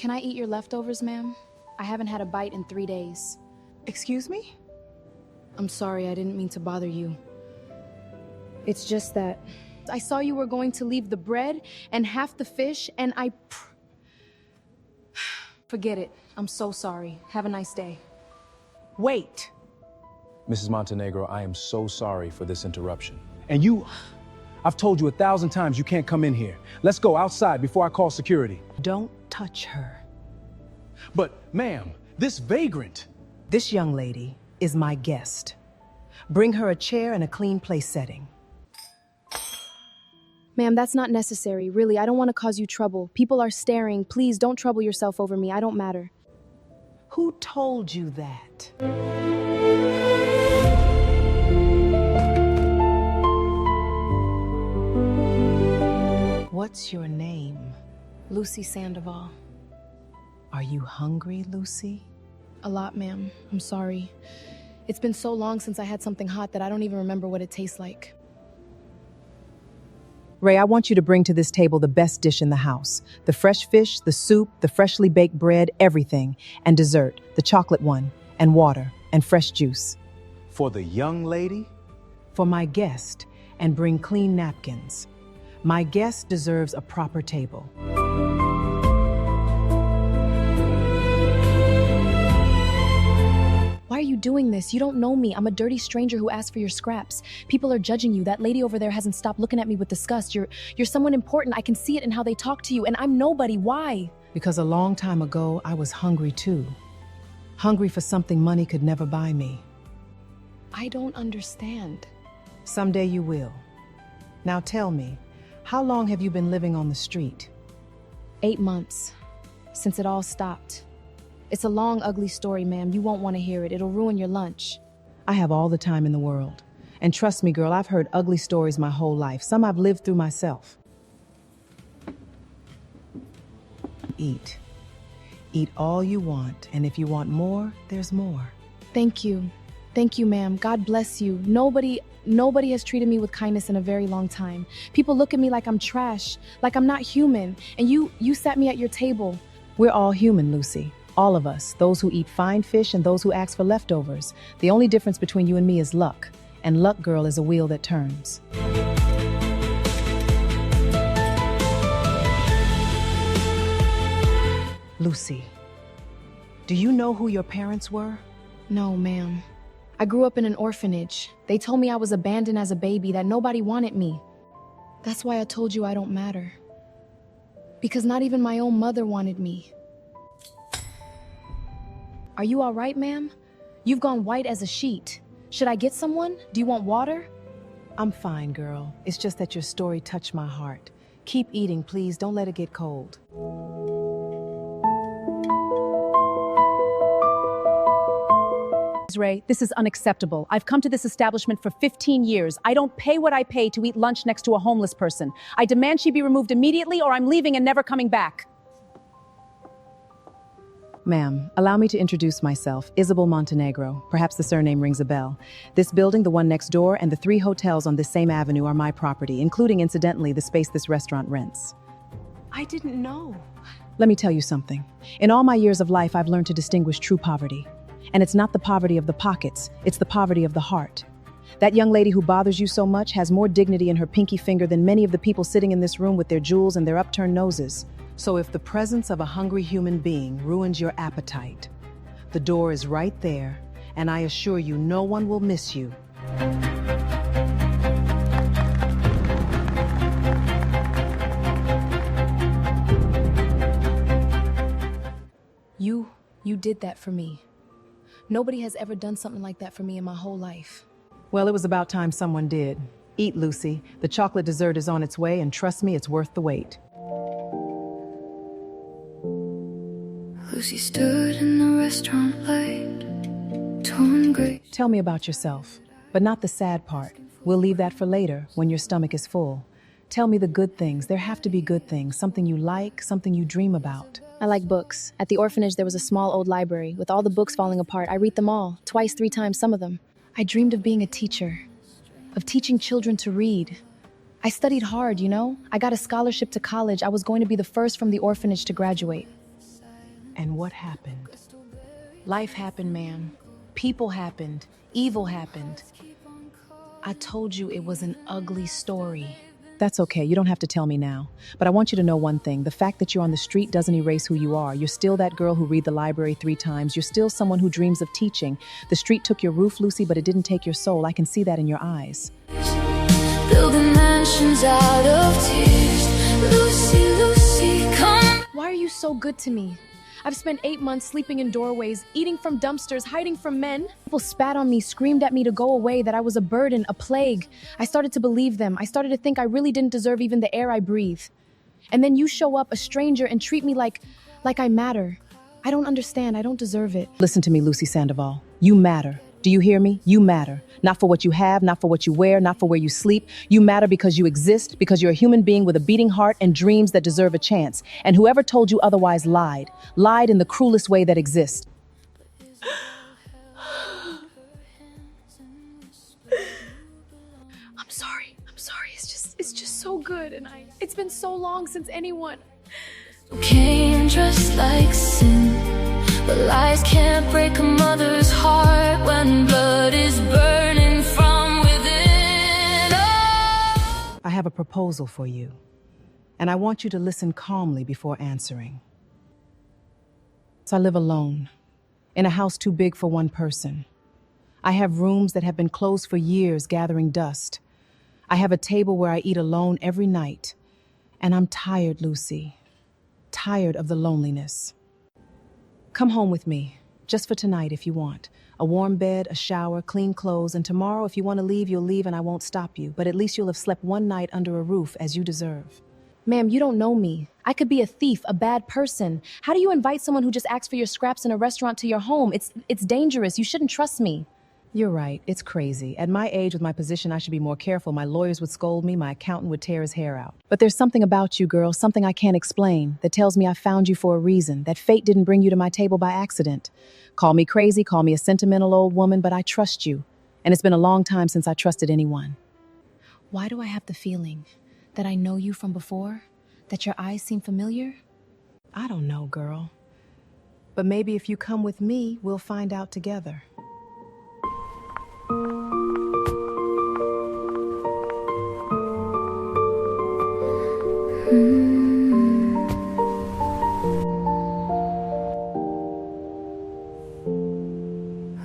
Can I eat your leftovers, ma'am? I haven't had a bite in 3 days. Excuse me? I'm sorry, I didn't mean to bother you. It's just that I saw you were going to leave the bread and half the fish, and Forget it. I'm so sorry. Have a nice day. Wait. Mrs. Montenegro, I am so sorry for this interruption. And I've told you 1,000 times you can't come in here. Let's go outside before I call security. Don't touch her. But, ma'am, this vagrant. This young lady is my guest. Bring her a chair and a clean place setting. Ma'am, that's not necessary. Really, I don't want to cause you trouble. People are staring. Please don't trouble yourself over me. I don't matter. Who told you that? What's your name? Lucy Sandoval. Are you hungry, Lucy? A lot, ma'am. I'm sorry. It's been so long since I had something hot that I don't even remember what it tastes like. Ray, I want you to bring to this table the best dish in the house. The fresh fish, the soup, the freshly baked bread, everything. And dessert, the chocolate one, and water, and fresh juice. For the young lady? For my guest, and bring clean napkins. My guest deserves a proper table. Why are you doing this? You don't know me. I'm a dirty stranger who asked for your scraps. People are judging you. That lady over there hasn't stopped looking at me with disgust. You're someone important. I can see it in how they talk to you, and I'm nobody. Why? Because a long time ago, I was hungry too. Hungry for something money could never buy me. I don't understand. Someday you will. Now tell me, how long have you been living on the street? 8 months. Since it all stopped. It's a long, ugly story, ma'am. You won't want to hear it. It'll ruin your lunch. I have all the time in the world. And trust me, girl, I've heard ugly stories my whole life. Some I've lived through myself. Eat. Eat all you want, and if you want more, there's more. Thank you. Thank you, ma'am. God bless you. Nobody has treated me with kindness in a very long time. People look at me like I'm trash, like I'm not human. And you sat me at your table. We're all human, Lucy. All of us, those who eat fine fish and those who ask for leftovers. The only difference between you and me is luck. And luck, girl, is a wheel that turns. Lucy, do you know who your parents were? No, ma'am. I grew up in an orphanage. They told me I was abandoned as a baby, that nobody wanted me. That's why I told you I don't matter. Because not even my own mother wanted me. Are you all right, ma'am? You've gone white as a sheet. Should I get someone? Do you want water? I'm fine, girl. It's just that your story touched my heart. Keep eating, please. Don't let it get cold. Ray, this is unacceptable. I've come to this establishment for 15 years. I don't pay what I pay to eat lunch next to a homeless person. I demand she be removed immediately or I'm leaving and never coming back. Ma'am, allow me to introduce myself, Isabel Montenegro. Perhaps the surname rings a bell. This building, the one next door, and the 3 hotels on this same avenue are my property, including, incidentally, the space this restaurant rents. I didn't know. Let me tell you something. In all my years of life, I've learned to distinguish true poverty. And it's not the poverty of the pockets, it's the poverty of the heart. That young lady who bothers you so much has more dignity in her pinky finger than many of the people sitting in this room with their jewels and their upturned noses. So if the presence of a hungry human being ruins your appetite, the door is right there, and I assure you no one will miss you. You did that for me. Nobody has ever done something like that for me in my whole life. Well, it was about time someone did. Eat, Lucy. The chocolate dessert is on its way, and trust me, it's worth the wait. Lucy stood in the restaurant light, torn gray. Tell me about yourself, but not the sad part. We'll leave that for later, when your stomach is full. Tell me the good things. There have to be good things, something you like, something you dream about. I like books. At the orphanage, there was a small old library. With all the books falling apart, I read them all, twice, 3 times, some of them. I dreamed of being a teacher, of teaching children to read. I studied hard, you know? I got a scholarship to college. I was going to be the first from the orphanage to graduate. And what happened? Life happened, ma'am. People happened. Evil happened. I told you it was an ugly story. That's okay, you don't have to tell me now. But I want you to know one thing. The fact that you're on the street doesn't erase who you are. You're still that girl who read the library 3 times. You're still someone who dreams of teaching. The street took your roof, Lucy, but it didn't take your soul. I can see that in your eyes. Building mansions out of tears. Lucy, Lucy, come. Why are you so good to me? I've spent 8 months sleeping in doorways, eating from dumpsters, hiding from men. People spat on me, screamed at me to go away, that I was a burden, a plague. I started to believe them. I started to think I really didn't deserve even the air I breathe. And then you show up, a stranger, and treat me like I matter. I don't understand. I don't deserve it. Listen to me, Lucy Sandoval. You matter. Do you hear me? You matter. Not for what you have, not for what you wear, not for where you sleep. You matter because you exist, because you're a human being with a beating heart and dreams that deserve a chance. And whoever told you otherwise lied in the cruelest way that exists. I'm sorry. It's just so good, and it's been so long since anyone. Came just like sin, but lies can't break a mother's heart when blood is burning from within. Oh. I have a proposal for you, and I want you to listen calmly before answering. So I live alone, in a house too big for one person. I have rooms that have been closed for years, gathering dust. I have a table where I eat alone every night, and I'm tired, Lucy. Tired of the loneliness. Come home with me, just for tonight if you want. A warm bed, a shower, clean clothes, and tomorrow if you want to leave, you'll leave and I won't stop you. But at least you'll have slept one night under a roof as you deserve. Ma'am, you don't know me. I could be a thief, a bad person. How do you invite someone who just asks for your scraps in a restaurant to your home? It's dangerous. You shouldn't trust me. You're right, it's crazy. At my age, with my position, I should be more careful. My lawyers would scold me, my accountant would tear his hair out. But there's something about you, girl, something I can't explain, that tells me I found you for a reason, that fate didn't bring you to my table by accident. Call me crazy, call me a sentimental old woman, but I trust you. And it's been a long time since I trusted anyone. Why do I have the feeling that I know you from before? That your eyes seem familiar? I don't know, girl. But maybe if you come with me, we'll find out together.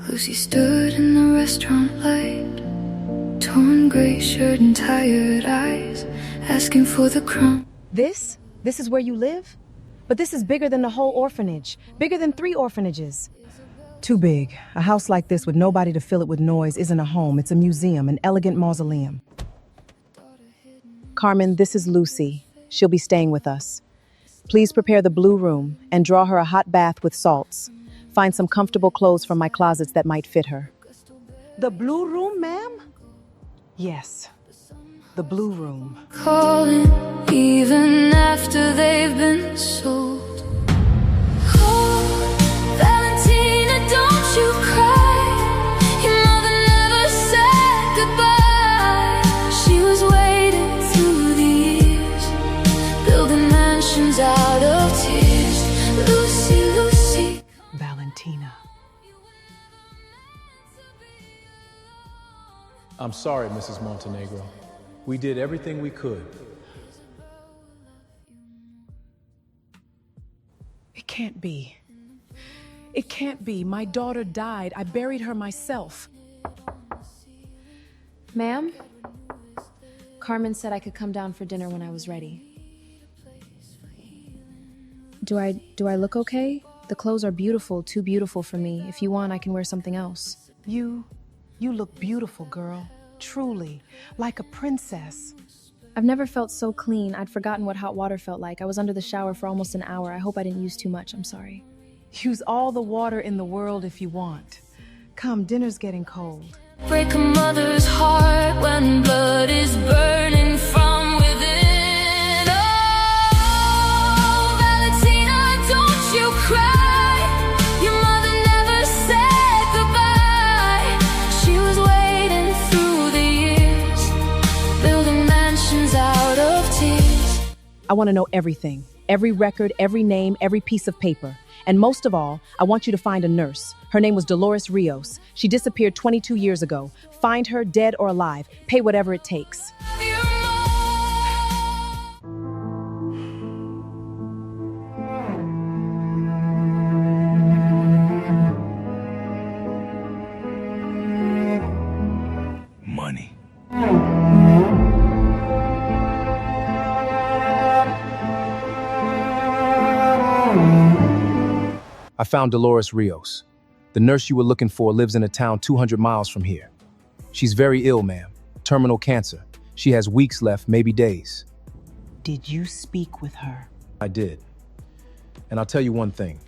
Lucy stood in the restaurant light, torn gray shirt and tired eyes, asking for the crumb. This is where you live? But this is bigger than the whole orphanage, bigger than 3 orphanages. Too big. A house like this with nobody to fill it with noise isn't a home. It's a museum, an elegant mausoleum. Carmen, this is Lucy. She'll be staying with us. Please prepare the blue room and draw her a hot bath with salts. Find some comfortable clothes from my closets that might fit her. The blue room, ma'am? Yes, the blue room. Calling even after they've been sold. Oh, Valentina, don't you cry. Your mother never said goodbye. She was waiting through the years, building mansions out of tears. Lucy, Lucy. Valentina. I'm sorry, Mrs. Montenegro. We did everything we could. It can't be. It can't be. My daughter died. I buried her myself. Ma'am? Carmen said I could come down for dinner when I was ready. Do I look okay? The clothes are beautiful, too beautiful for me. If you want, I can wear something else. You look beautiful, girl. Truly, like a princess. I've never felt so clean. I'd forgotten what hot water felt like. I was under the shower for almost an hour. I hope I didn't use too much. I'm sorry. Use all the water in the world if you want. Come, dinner's getting cold. Break a mother's heart when blood is burning from within. Oh, Valentina, don't you cry. Your mother never said goodbye. She was waiting through the years, building mansions out of tears. I want to know everything. Every record, every name, every piece of paper. And most of all, I want you to find a nurse. Her name was Dolores Rios. She disappeared 22 years ago. Find her, dead or alive. Pay whatever it takes. Money. I found Dolores Rios. The nurse you were looking for lives in a town 200 miles from here. She's very ill, ma'am. Terminal cancer. She has weeks left, maybe days. Did you speak with her? I did. And I'll tell you one thing.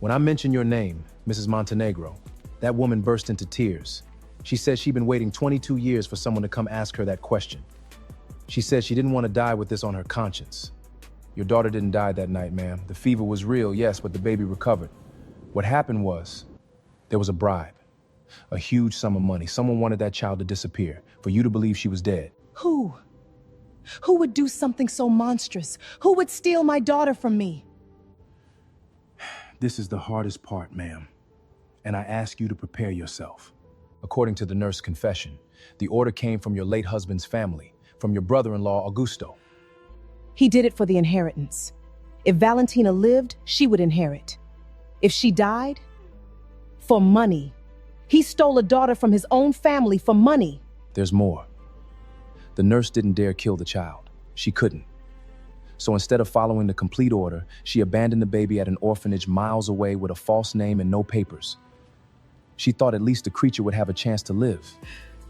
When I mentioned your name, Mrs. Montenegro, that woman burst into tears. She said she'd been waiting 22 years for someone to come ask her that question. She said she didn't want to die with this on her conscience. Your daughter didn't die that night, ma'am. The fever was real, yes, but the baby recovered. What happened was, there was a bribe. A huge sum of money. Someone wanted that child to disappear, for you to believe she was dead. Who? Who would do something so monstrous? Who would steal my daughter from me? This is the hardest part, ma'am. And I ask you to prepare yourself. According to the nurse confession, the order came from your late husband's family, from your brother-in-law, Augusto. He did it for the inheritance. If Valentina lived, she would inherit. If she died, for money. He stole a daughter from his own family for money. There's more. The nurse didn't dare kill the child. She couldn't. So instead of following the complete order, she abandoned the baby at an orphanage miles away with a false name and no papers. She thought at least the creature would have a chance to live.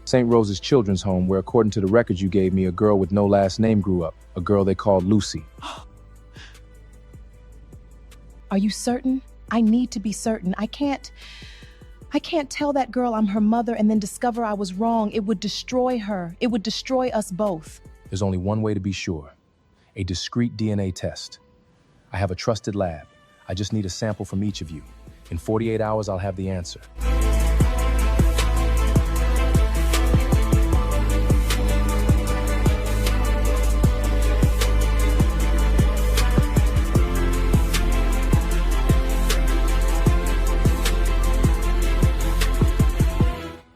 St. Rose's Children's Home, where according to the records you gave me, a girl with no last name grew up, a girl they called Lucy. Are you certain? I need to be certain. I can't tell that girl I'm her mother and then discover I was wrong. It would destroy her. It would destroy us both. There's only one way to be sure. A discrete DNA test. I have a trusted lab. I just need a sample from each of you. In 48 hours, I'll have the answer.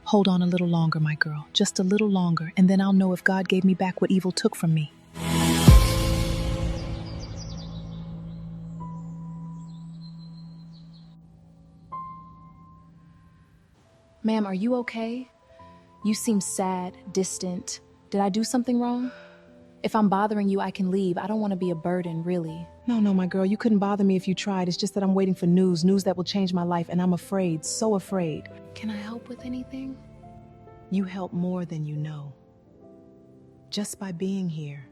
Hold on a little longer, my girl. Just a little longer, and then I'll know if God gave me back what evil took from me. Ma'am, are you okay? You seem sad, distant. Did I do something wrong? If I'm bothering you, I can leave. I don't want to be a burden, really. No, my girl, you couldn't bother me if you tried. It's just that I'm waiting for news that will change my life, and I'm afraid, so afraid. Can I help with anything? You help more than you know. Just by being here.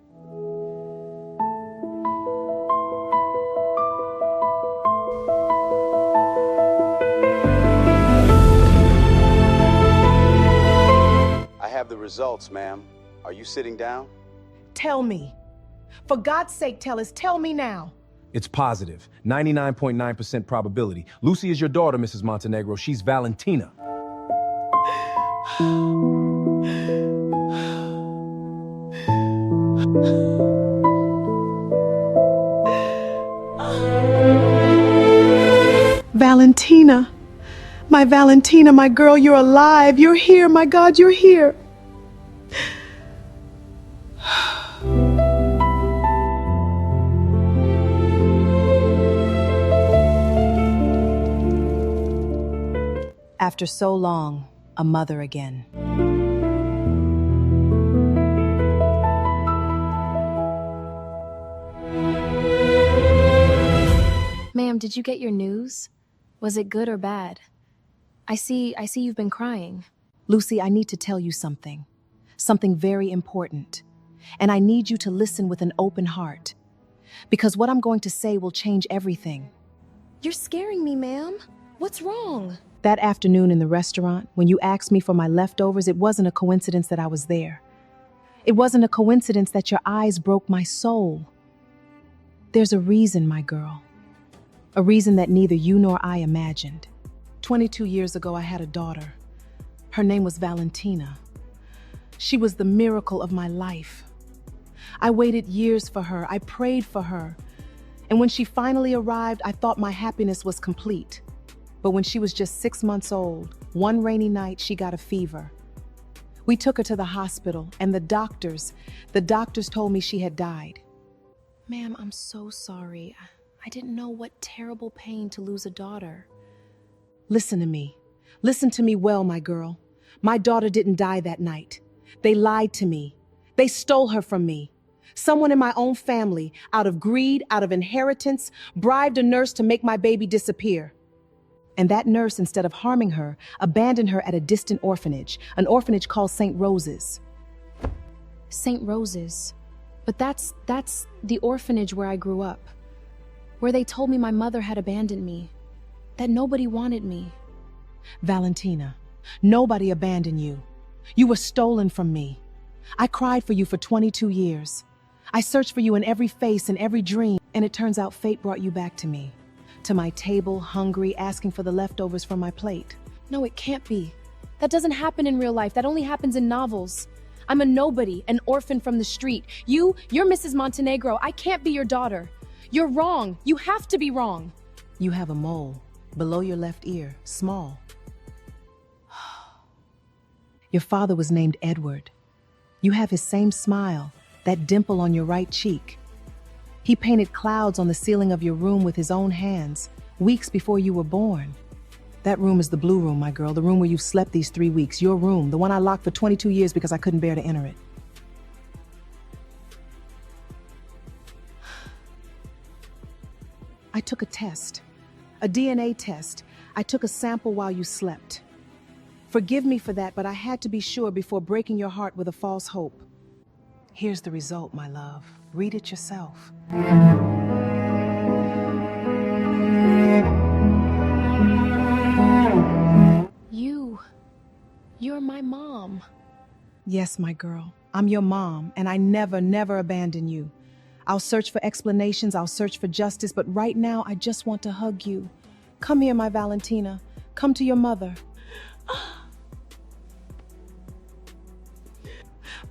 I have the results, ma'am. Are you sitting down? Tell me. For God's sake, tell me now. It's positive. 99.9% probability. Lucy is your daughter, Mrs. Montenegro. She's Valentina. Valentina. My Valentina, my girl, you're alive. You're here, my God, you're here. After so long, a mother again. Ma'am, did you get your news? Was it good or bad? I see you've been crying. Lucy, I need to tell you something. Something very important. And I need you to listen with an open heart. Because what I'm going to say will change everything. You're scaring me, ma'am. What's wrong? That afternoon in the restaurant, when you asked me for my leftovers, it wasn't a coincidence that I was there. It wasn't a coincidence that your eyes broke my soul. There's a reason, my girl. A reason that neither you nor I imagined. 22 years ago, I had a daughter. Her name was Valentina. She was the miracle of my life. I waited years for her. I prayed for her. And when she finally arrived, I thought my happiness was complete. But when she was just 6 months old, one rainy night, she got a fever. We took her to the hospital, and the doctors told me she had died. Ma'am, I'm so sorry. I didn't know what terrible pain to lose a daughter. Listen to me. Listen to me well, my girl. My daughter didn't die that night. They lied to me. They stole her from me. Someone in my own family, out of greed, out of inheritance, bribed a nurse to make my baby disappear. And that nurse, instead of harming her, abandoned her at a distant orphanage, an orphanage called St. Rose's. St. Rose's. But that's the orphanage where I grew up. Where they told me my mother had abandoned me. That nobody wanted me. Valentina, nobody abandoned you. You were stolen from me. I cried for you for 22 years. I searched for you in every face and every dream, and it turns out fate brought you back to me. To my table, hungry, asking for the leftovers from my plate. No, it can't be. That doesn't happen in real life. That only happens in novels. I'm a nobody, an orphan from the street. You're Mrs. Montenegro. I can't be your daughter. You're wrong. You have to be wrong. You have a mole below your left ear, small. Your father was named Edward. You have his same smile, that dimple on your right cheek. He painted clouds on the ceiling of your room with his own hands, weeks before you were born. That room is the blue room, my girl, the room where you've slept these 3 weeks, your room, the one I locked for 22 years because I couldn't bear to enter it. I took a test, a DNA test. I took a sample while you slept. Forgive me for that, but I had to be sure before breaking your heart with a false hope. Here's the result, my love. Read it yourself. You're my mom. Yes, my girl. I'm your mom, and I never abandon you. I'll search for explanations, I'll search for justice, but right now I just want to hug you. Come here, my Valentina. Come to your mother.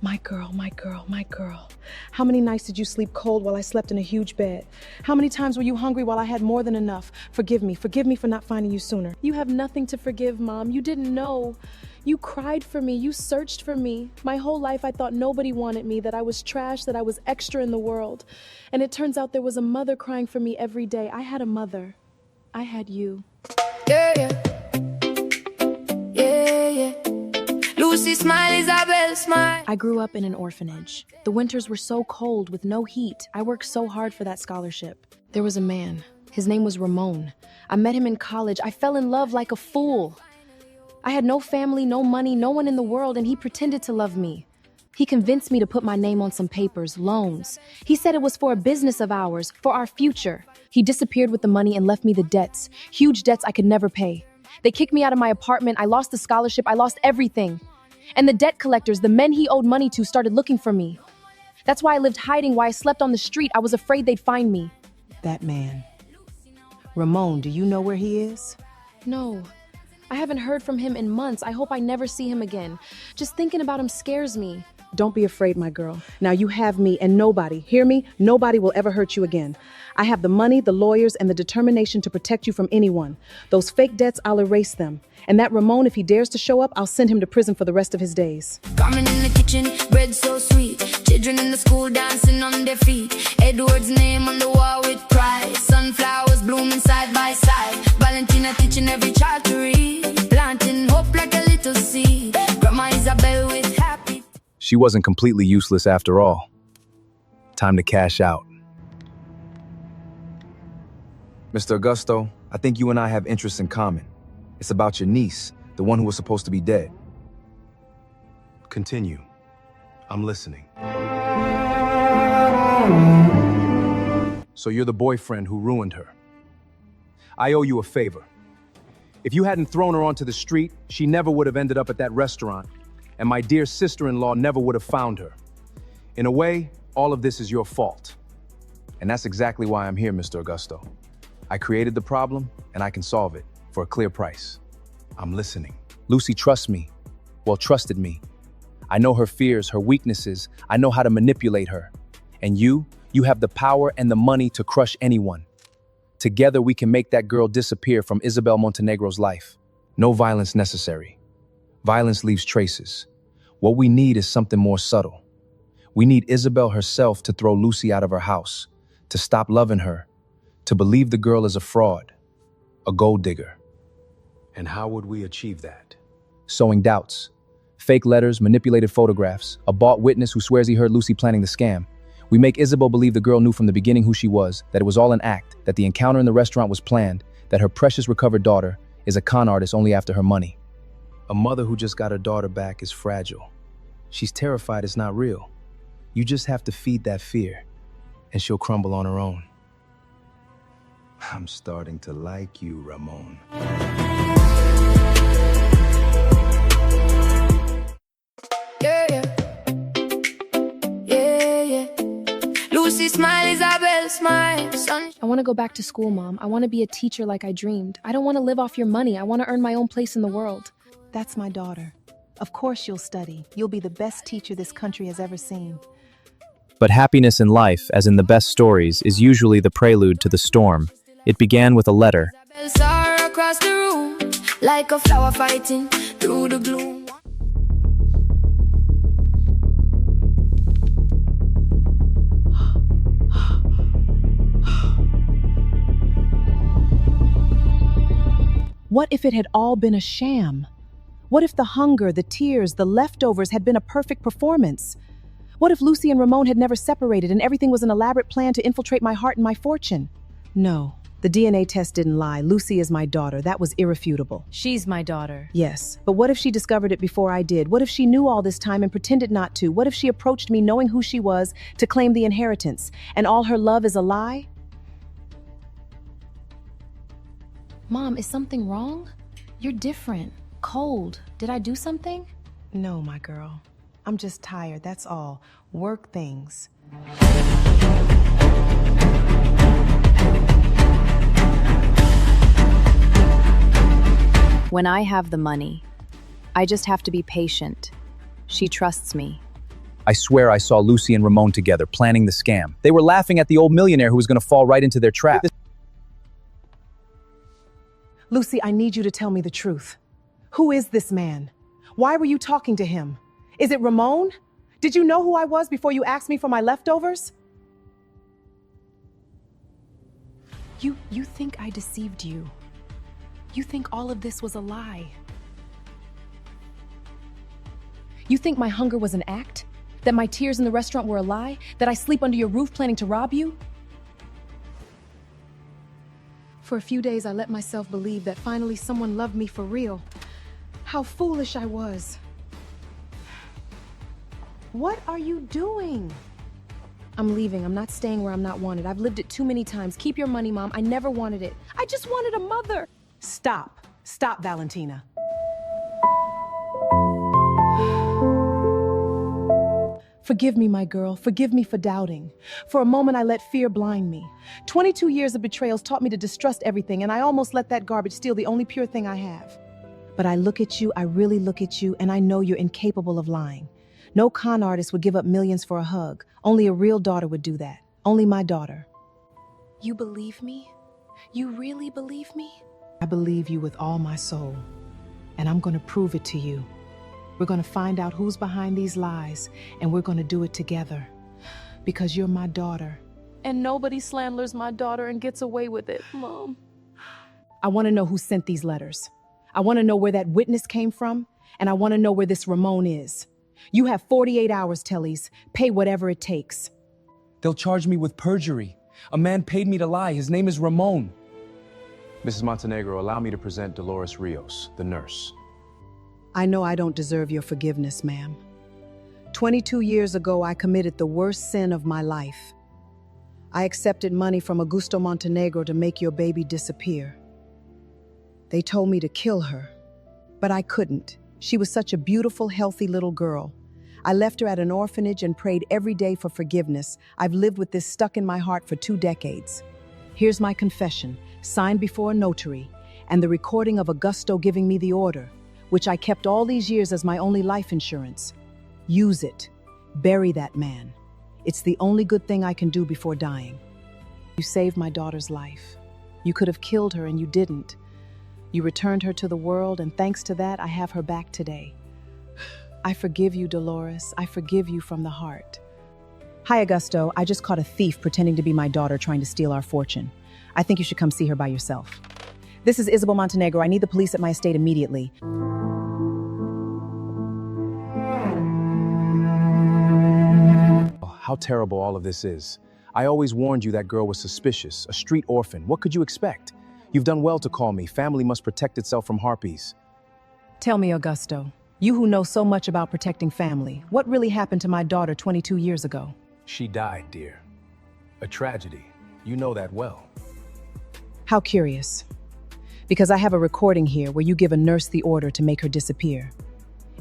My girl, my girl, my girl. How many nights did you sleep cold while I slept in a huge bed? How many times were you hungry while I had more than enough? Forgive me for not finding you sooner. You have nothing to forgive, Mom. You didn't know. You cried for me. You searched for me. My whole life I thought nobody wanted me, that I was trash, that I was extra in the world. And it turns out there was a mother crying for me every day. I had a mother. I had you. Yeah, yeah. Yeah, yeah. Lucy smile, Isabel smile. I grew up in an orphanage. The winters were so cold with no heat. I worked so hard for that scholarship. There was a man. His name was Ramon. I met him in college. I fell in love like a fool. I had no family, no money, no one in the world, and he pretended to love me. He convinced me to put my name on some papers, loans. He said it was for a business of ours, for our future. He disappeared with the money and left me the debts, huge debts I could never pay. They kicked me out of my apartment. I lost the scholarship. I lost everything. And the debt collectors, the men he owed money to, started looking for me. That's why I lived hiding, why I slept on the street. I was afraid they'd find me. That man. Ramon, do you know where he is? No. I haven't heard from him in months. I hope I never see him again. Just thinking about him scares me. Don't be afraid, my girl. Now you have me, and nobody, hear me, nobody will ever hurt you again. I have the money, the lawyers, and the determination to protect you from anyone. Those fake debts, I'll erase them. And that Ramon, if he dares to show up, I'll send him to prison for the rest of his days. Coming in the kitchen, bread so sweet. Children in the school dancing on their feet. Edward's name on the wall with pride. Sunflowers blooming side by side. Valentina teaching every child to read. Planting hope like a little seed. Grandma Isabel with happy. She wasn't completely useless after all. Time to cash out. Mr. Augusto, I think you and I have interests in common. It's about your niece, the one who was supposed to be dead. Continue. I'm listening. So you're the boyfriend who ruined her. I owe you a favor. If you hadn't thrown her onto the street, she never would have ended up at that restaurant, and my dear sister-in-law never would have found her. In a way, all of this is your fault. And that's exactly why I'm here, Mr. Augusto. I created the problem, and I can solve it for a clear price. I'm listening. Lucy trusts me. Well, trusted me. I know her fears, her weaknesses. I know how to manipulate her. And you You have the power and the money to crush anyone. Together, we can make that girl disappear from Isabel Montenegro's life. No violence necessary. Violence leaves traces. What we need is something more subtle. We need Isabel herself to throw Lucy out of her house, to stop loving her, to believe the girl is a fraud, a gold digger. And how would we achieve that? Sowing doubts. Fake letters, manipulated photographs, a bought witness who swears he heard Lucy planning the scam. We make Isabel believe the girl knew from the beginning who she was, that it was all an act, that the encounter in the restaurant was planned, that her precious recovered daughter is a con artist only after her money. A mother who just got her daughter back is fragile. She's terrified it's not real. You just have to feed that fear, and she'll crumble on her own. I'm starting to like you, Ramon. Yeah, yeah. Yeah, yeah. Lucy smile, Isabel smile. I want to go back to school, Mom. I want to be a teacher like I dreamed. I don't want to live off your money. I want to earn my own place in the world. That's my daughter. Of course you'll study. You'll be the best teacher this country has ever seen. But happiness in life, as in the best stories, is usually the prelude to the storm. It began with a letter. Isabel saw her across the room, like a flower fighting through the gloom. What if it had all been a sham? What if the hunger, the tears, the leftovers had been a perfect performance? What if Lucy and Ramon had never separated and everything was an elaborate plan to infiltrate my heart and my fortune? No, the DNA test didn't lie. Lucy is my daughter. That was irrefutable. She's my daughter. Yes, but what if she discovered it before I did? What if she knew all this time and pretended not to? What if she approached me knowing who she was to claim the inheritance, and all her love is a lie? Mom, is something wrong? You're different. Cold. Did I do something? No, my girl. I'm just tired, that's all. Work things. When I have the money, I just have to be patient. She trusts me. I swear I saw Lucy and Ramon together, planning the scam. They were laughing at the old millionaire who was going to fall right into their trap. Lucy, I need you to tell me the truth. Who is this man? Why were you talking to him? Is it Ramon? Did you know who I was before you asked me for my leftovers? You think I deceived you. You think all of this was a lie. You think my hunger was an act? That my tears in the restaurant were a lie? That I sleep under your roof planning to rob you? For a few days, I let myself believe that finally someone loved me for real. How foolish I was. What are you doing? I'm leaving. I'm not staying where I'm not wanted. I've lived it too many times. Keep your money, Mom. I never wanted it. I just wanted a mother. Stop. Stop, Valentina. Forgive me, my girl. Forgive me for doubting. For a moment, I let fear blind me. 22 years of betrayals taught me to distrust everything, and I almost let that garbage steal the only pure thing I have. But I look at you, I really look at you, and I know you're incapable of lying. No con artist would give up millions for a hug. Only a real daughter would do that. Only my daughter. You believe me? You really believe me? I believe you with all my soul, and I'm going to prove it to you. We're going to find out who's behind these lies, and we're going to do it together. Because you're my daughter. And nobody slanders my daughter and gets away with it, Mom. I want to know who sent these letters. I want to know where that witness came from, and I want to know where this Ramon is. You have 48 hours, Tellys. Pay whatever it takes. They'll charge me with perjury. A man paid me to lie. His name is Ramon. Mrs. Montenegro, allow me to present Dolores Rios, the nurse. I know I don't deserve your forgiveness, ma'am. 22 years ago, I committed the worst sin of my life. I accepted money from Augusto Montenegro to make your baby disappear. They told me to kill her, but I couldn't. She was such a beautiful, healthy little girl. I left her at an orphanage and prayed every day for forgiveness. I've lived with this stuck in my heart for 2 decades. Here's my confession, signed before a notary, and the recording of Augusto giving me the order, which I kept all these years as my only life insurance. Use it. Bury that man. It's the only good thing I can do before dying. You saved my daughter's life. You could have killed her and you didn't. You returned her to the world, and thanks to that, I have her back today. I forgive you, Dolores. I forgive you from the heart. Hi, Augusto. I just caught a thief pretending to be my daughter trying to steal our fortune. I think you should come see her by yourself. This is Isabel Montenegro. I need the police at my estate immediately. Oh, how terrible all of this is. I always warned you that girl was suspicious, a street orphan. What could you expect? You've done well to call me. Family must protect itself from harpies. Tell me, Augusto, you who know so much about protecting family, what really happened to my daughter 22 years ago? She died, dear. A tragedy. You know that well. How curious. Because I have a recording here where you give a nurse the order to make her disappear.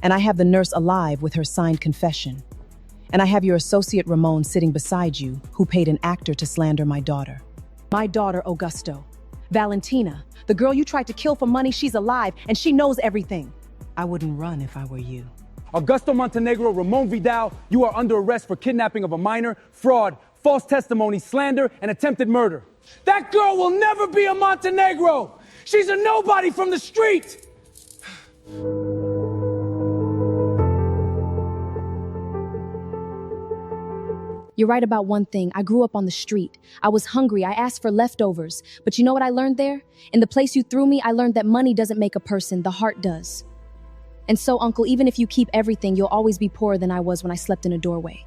And I have the nurse alive with her signed confession. And I have your associate Ramon sitting beside you, who paid an actor to slander my daughter. My daughter, Augusto. Valentina, the girl you tried to kill for money, she's alive, and she knows everything. I wouldn't run if I were you. Augusto Montenegro, Ramon Vidal, you are under arrest for kidnapping of a minor, fraud, false testimony, slander, and attempted murder. That girl will never be a Montenegro! She's a nobody from the street! You're right about one thing. I grew up on the street. I was hungry. I asked for leftovers. But you know what I learned there? In the place you threw me, I learned that money doesn't make a person, the heart does. And so, Uncle, even if you keep everything, you'll always be poorer than I was when I slept in a doorway.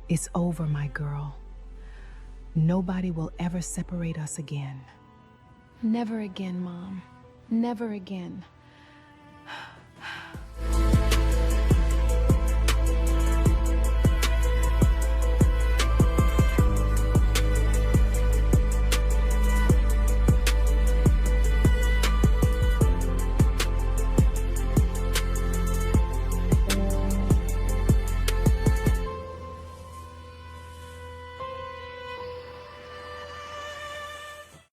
It's over, my girl. Nobody will ever separate us again. Never again, Mom. Never again.